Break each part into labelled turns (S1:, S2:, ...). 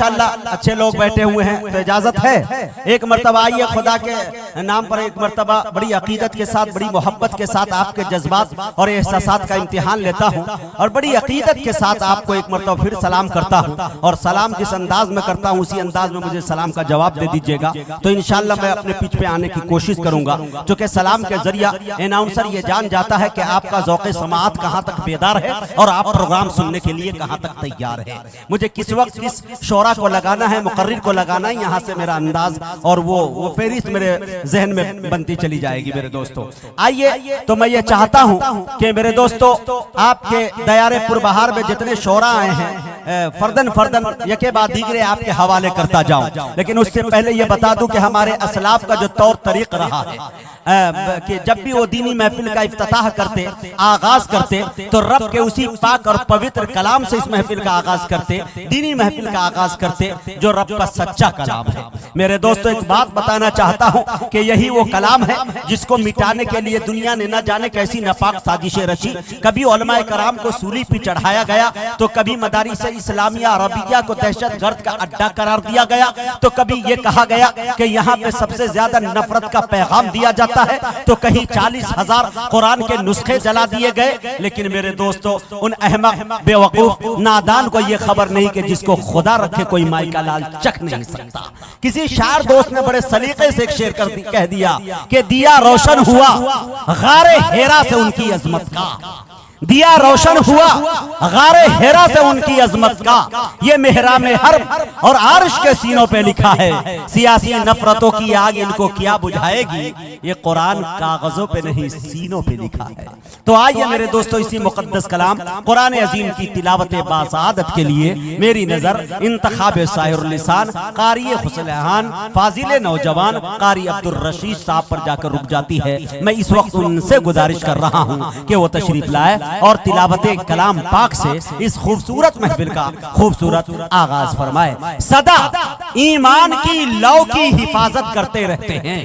S1: माशाल्लाह अच्छे लोग बैठे हुए हैं, तो इजाजत है एक मर्तबा आइए खुदा के नाम पर एक मर्तबा बड़ी अकीदत के साथ, बड़ी मोहब्बत के साथ आपके जज्बात और एहसासात का इम्तिहान लेता हूँ और बड़ी अकीदत के साथ आपको एक मर्तबा फिर सलाम करता हूँ। और सलाम जिस अंदाज में करता हूँ उसी अंदाज में मुझे सलाम का जवाब दे दीजिएगा, तो इंशाअल्लाह मैं अपने पीछ पे आने की कोशिश करूंगा। क्योंकि सलाम के जरिया अनाउंसर ये जान जाता है कि आपका ज़ौक़े समाअत कहाँ तक बेदार है और आप प्रोग्राम सुनने के लिए कहाँ तक तैयार है। मुझे किस वक्त किस शोरा को लगाना है, मुकर्रिर को लगाना है, यहाँ से मेरा अंदाज और वो फेरिस्त मेरे जहन में बनती चली जाएगी। मेरे दोस्तों आइए, तो मैं ये चाहता हूँ कि मेरे दोस्तों आपके दयारे पुरबहार में जितने शोरा आए हैं फर्दन फर्दन यके बाद दीगरे आपके हवाले करता जाऊं, लेकिन उससे पहले ये बता दूं कि हमारे असलाफ का जो तौर तरीक़ रहा है कि जब भी वो दीनी महफिल का इफ्तिताह करते, आगाज करते, तो रब के उसी पाक और पवित्र कलाम से इस महफिल का आगाज करते, दीनी महफिल का आगाज करते जो रब का सच्चा कलाम है। मेरे दोस्तों एक बात बताना चाहता हूँ कि यही वो कलाम है जिसको मिटाने के लिए दुनिया ने न जाने कैसी नापाक साजिशें रची। कभी उलमाए कराम को सूली पे चढ़ाया गया, तो कभी मदारिस इस्लामिया अरबिया को दहशतगर्द का अड्डा करार दिया गया, तो कभी ये कहा गया कि यहाँ पे सबसे ज्यादा नफरत का पैगाम दिया जाता है, तो कहीं 40,000 कुरान के नुस्खे जला दिए गए। लेकिन मेरे दोस्तों उन अहमक बेवकूफ नादान को यह खबर नहीं कि जिसको खुदा रखे कोई माई का लाल चख नहीं सकता। किसी शायर दोस्त ने बड़े सलीके से एक शेर कह दिया कि दिया रोशन हुआ गारे हेरा से उनकी अजमत का, दिया रोशन हुआ गारे हेरा से उनकी अजमत का, ये मेहराम हर्ब और आर्श के सीनों पे लिखा है, सियासी नफरतों की आग इनको क्या बुझाएगी, ये कुरान कागजों पे नहीं सीनों पे लिखा है। तो आइए मेरे दोस्तों इसी मुकद्दस कलाम कुरान अजीम की तिलावत बासादत के लिए मेरी नजर इंतखाब साहिरुल लिसान कारी खुसलहान फाजिल नौजवान कारी अब्दुर रशीद साहब पर जाकर रुक जाती है। मैं इस वक्त उनसे गुजारिश कर रहा हूँ कि वो तशरीफ लाए और तिलावत कलाम पाक से इस खूबसूरत महफिल का खूबसूरत आगाज फरमाए। सदा ईमान की लौ की हिफाजत करते रहते हैं,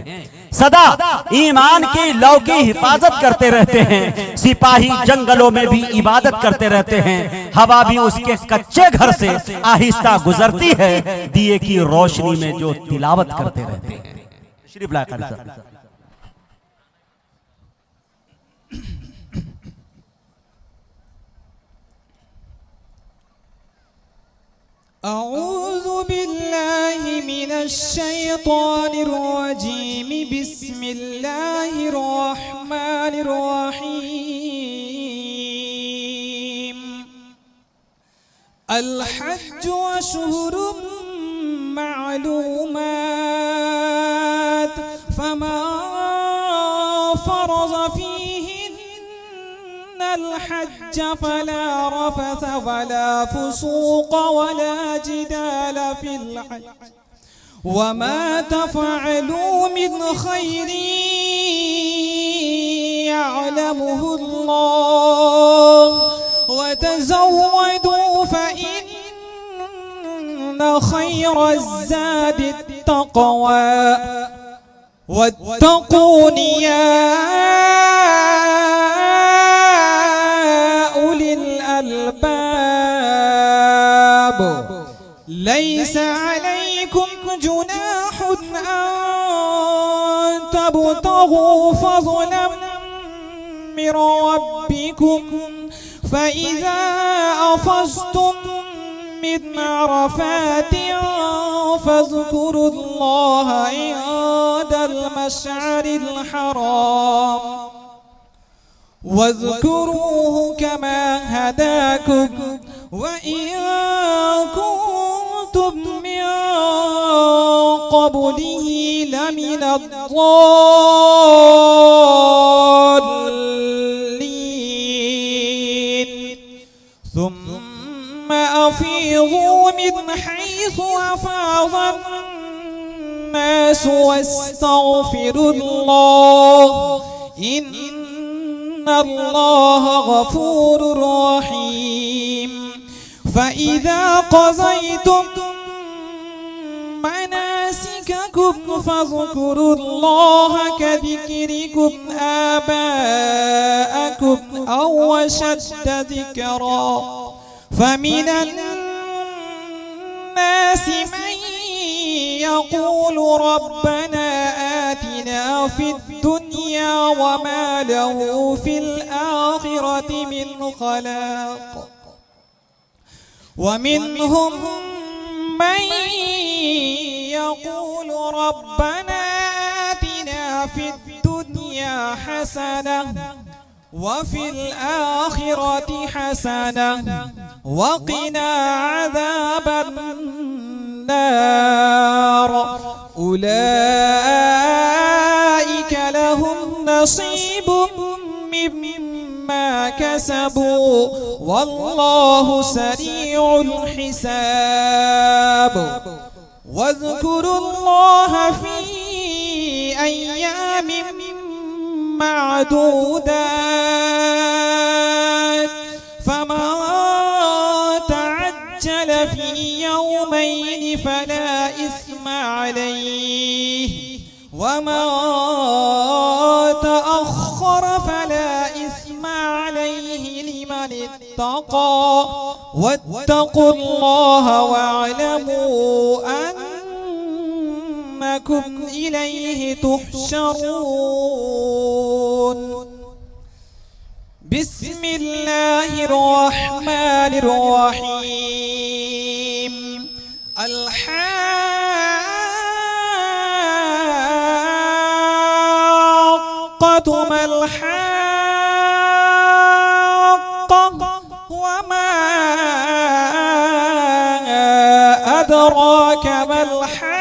S1: सदा ईमान की लौ की हिफाजत करते रहते हैं, सिपाही जंगलों में भी इबादत करते रहते हैं, हवा भी उसके कच्चे घर से आहिस्ता गुजरती है, दिए की रोशनी में जो तिलावत करते रहते हैं। शरीफ लाया
S2: अऊज़ु बिल्लाहि मिनश शैतानिर रजीम, बिस्मिल्लाहिर रहमानिर रहीम। अल हज्जु अशहुरुम मालूमात, फमा फरज़ फीहिन्नल हज्ज फला रफथ वला फुसूक वला जिदाल फिल हज्ज, वमा तफ़अलू मिन खैरिन यअलमुहुल्लाह, वतज़व्वदू फ़इन्न खैरज़्ज़ादि त्तक़वा, वत्तक़ून या लैसा अलैकुम जुनाहुन अन तबतगू फज़लन मिन रब्बिकुम, फ़इज़ा अफ़ज़्तुम मिन अरफ़ातिन फ़ज़्कुरुल्लाह इंदल मशअरिल हराम, वज़्कुरूहु कमा हदाकुम व इन कुंतुम मिन क़ब्लिही लमिनद्दॉल्लीन, सुम्मा अफ़ीज़ू मिन हैसु अफ़ाज़न्नास वस्तग़फ़िरुल्लाह, इन्नल्लाह गफ़ूरुर रहीम। फ़इज़ा क़ज़य्तुम मनासिककुम फ़ज़्कुरुल्लाह कज़िक्रिकुम आबाअकुम औ अशद्द ज़िक्रा, फ़मिनन الناس من يقول ربنا آتنا في الدنيا وما له في الآخرة من خلاق ومنهم من يقول ربنا آتنا في الدنيا حسنة وفي الآخرة حسنة وقنا عذاب النار أولئك لهم نصيب مما كسبوا والله سريع الحساب واذكروا الله في أيام معدودات فمن تعجل في يومين فلا إثم عليه ومن تأخر فلا إثم عليه لمن اتقى واتقوا الله واعلموا أنكم إليه تحشرون بسم الله الرحمن الرحيم الحاقة ما الحاقة وما أدراك ما الحاقة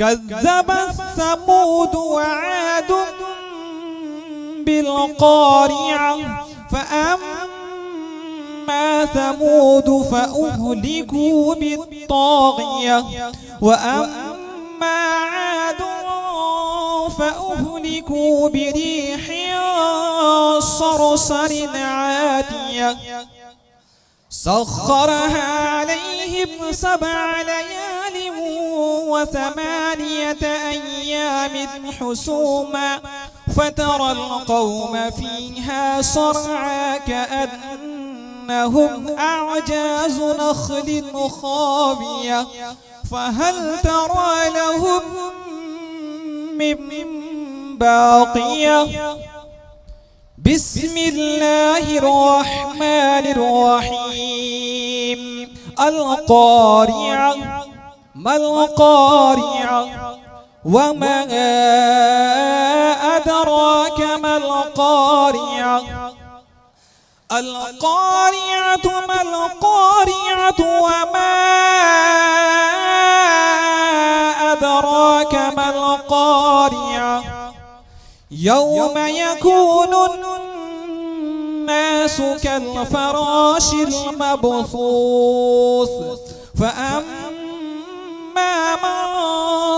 S2: كذبت ثمود وعاد بالقارعة فأما ثمود فأهلكوا بالطاغية وأما عاد فأهلكوا بريح صرصر عاتية سخرها عليهم 7 ليال و8 أيام حسوما فترى القوم فيها صرعى كأنهم أعجاز نخل خاوية فهل ترى لهم من باقية بسم الله الرحمن الرحيم القارعة ما القارعة وما أدراك ما القارعة القارعة ما القارعة وما أدراك ما القارعة يوم يكون الناس كالفراش المبثوث فأما من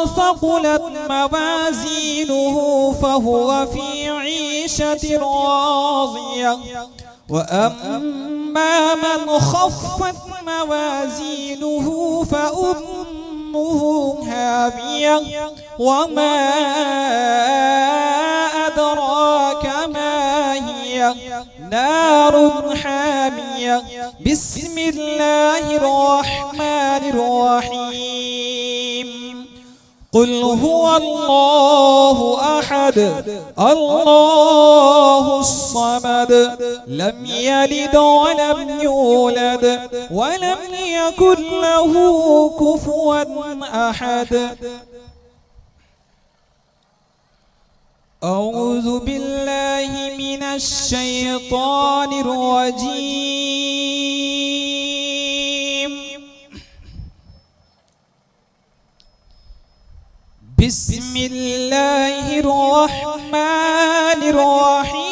S2: ثقلت موازينه فهو في عيشة راضية وأما من خفت موازينه فأمه هاوية وما أدراك ما هي نار حامية بسم الله الرحمن الرحيم قل هو الله أحد الله الصمد لم يلد ولم يولد ولم يكن له كفوا أحد أعوذ بالله من الشيطان الرجيم بسم الله الرحمن الرحيم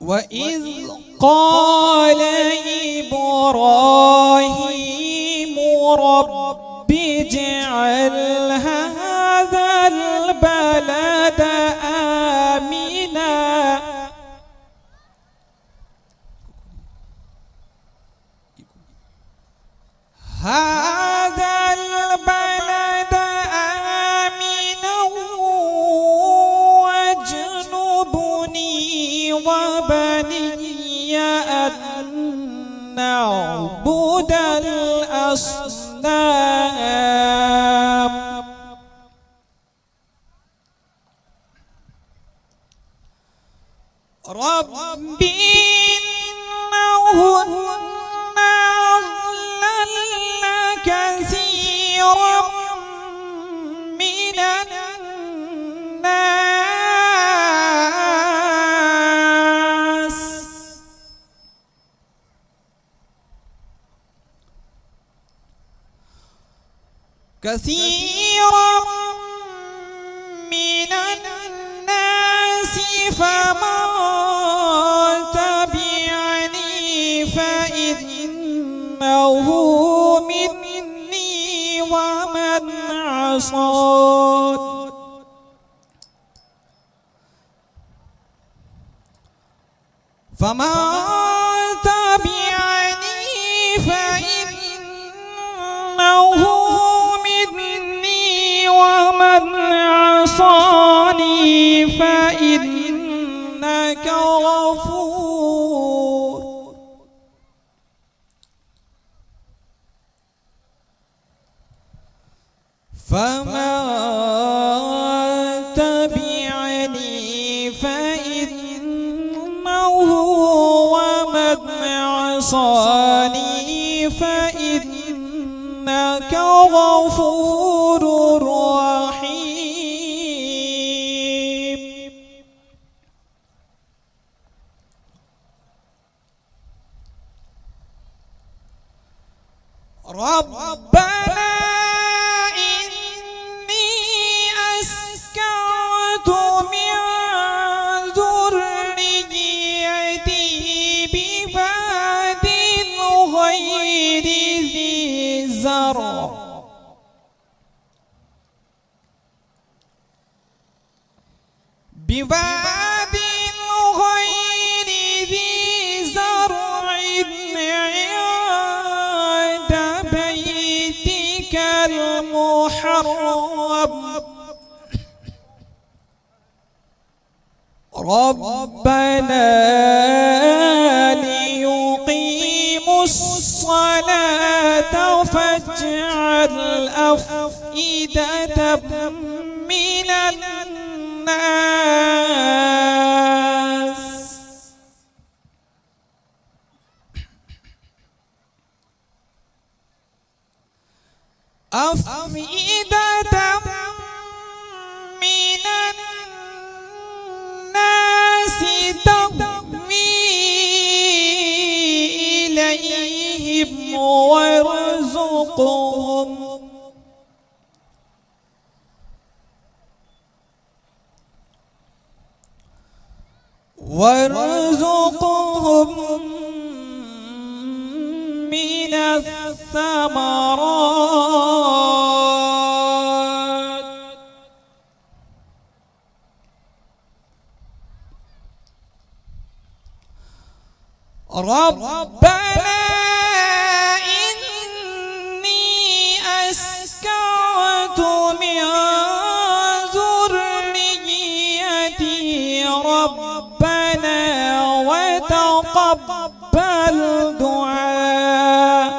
S2: وإذ قال إبراهيم رب اجعل هذا البلد آمنا هذا نعبد الأصنام ربي إنهن أضللن كثيرا من الناس كثيرا من الناس فمن تبعني فإنه مني ومن عصاني فمن تبعني فإنه مني ومن عصاني فإنك غفور فمن تبعني فإنه ومن عصاني فإنك غفور رحيم ربنا إني أسكنت من ذريتي بواد غير ذي زرع بواد غير ذي زرع عند بيتك المحرم ربنا ليقيموا الصلاة فاجعل أفئدة من الناس أفئدة من الناس تهوي إليهم وارزقهم من الثمرات ربنا إني أسكنت من ذريتي ربنا وتقبل دعاء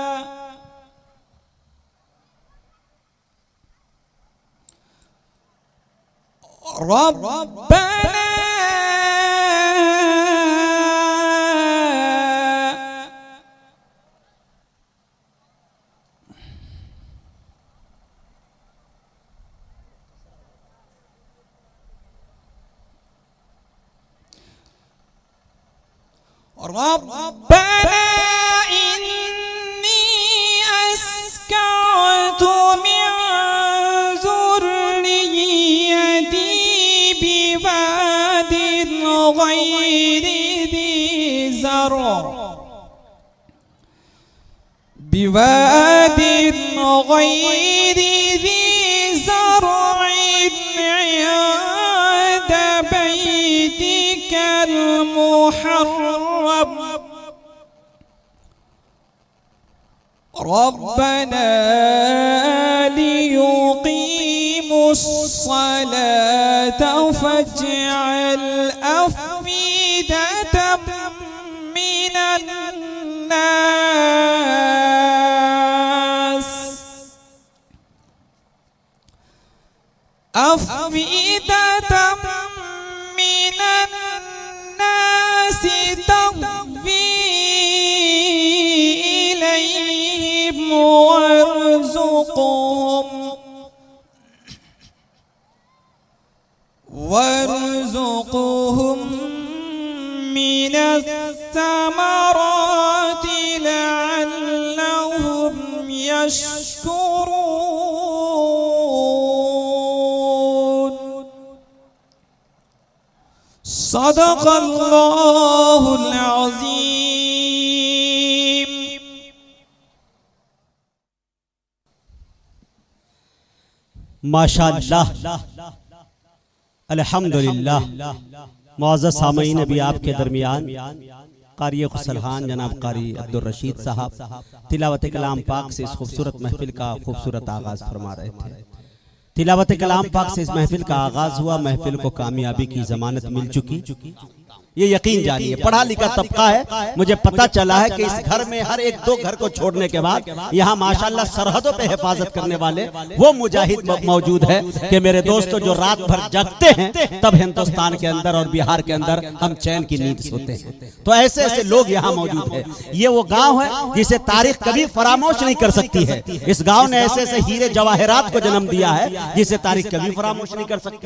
S2: ربنا ربنا إني أسكنت من ذريتي بواد غير ذي زرع بواد غير ذي زرع عند بيتك المحرم ربنا ليقيموا الصلاة فاجعل أفئدة من الناس وارزقهم من الثمرات لعلهم يشكرون صدق الله العظيم
S1: माशाअल्लाह अल्हम्दुलिल्लाह। मुअज़्ज़ज़ सामईन, अभी आपके दरमियान क़ारी खुसलहान जनाब क़ारी अब्दुर रशीद साहब तिलावत कलाम पाक से इस खूबसूरत महफिल का खूबसूरत आगाज़ फरमा रहे थे। तिलावत कलाम पाक से इस महफिल का आगाज़ हुआ। महफिल को कामयाबी की ज़मानत मिल चुकी, ये यकीन जानिए। पढ़ा लिखा तबका है, मुझे पता चला है कि इस घर में हर एक दो घर को छोड़ने के बाद यहाँ माशाल्लाह सरहदों पे हिफाजत करने वाले वो मुजाहिद मौजूद है कि मेरे दोस्तों जो रात भर जगते हैं तब हिंदुस्तान के अंदर और बिहार के अंदर हम चैन की नींद सोते हैं। तो ऐसे ऐसे लोग यहाँ मौजूद है। ये वो गाँव है जिसे तारीख कभी फरामोश नहीं कर सकती है। इस गाँव ने ऐसे ऐसे हीरे जवाहरात को जन्म दिया है जिसे तारीख कभी फरामोश नहीं कर सकती।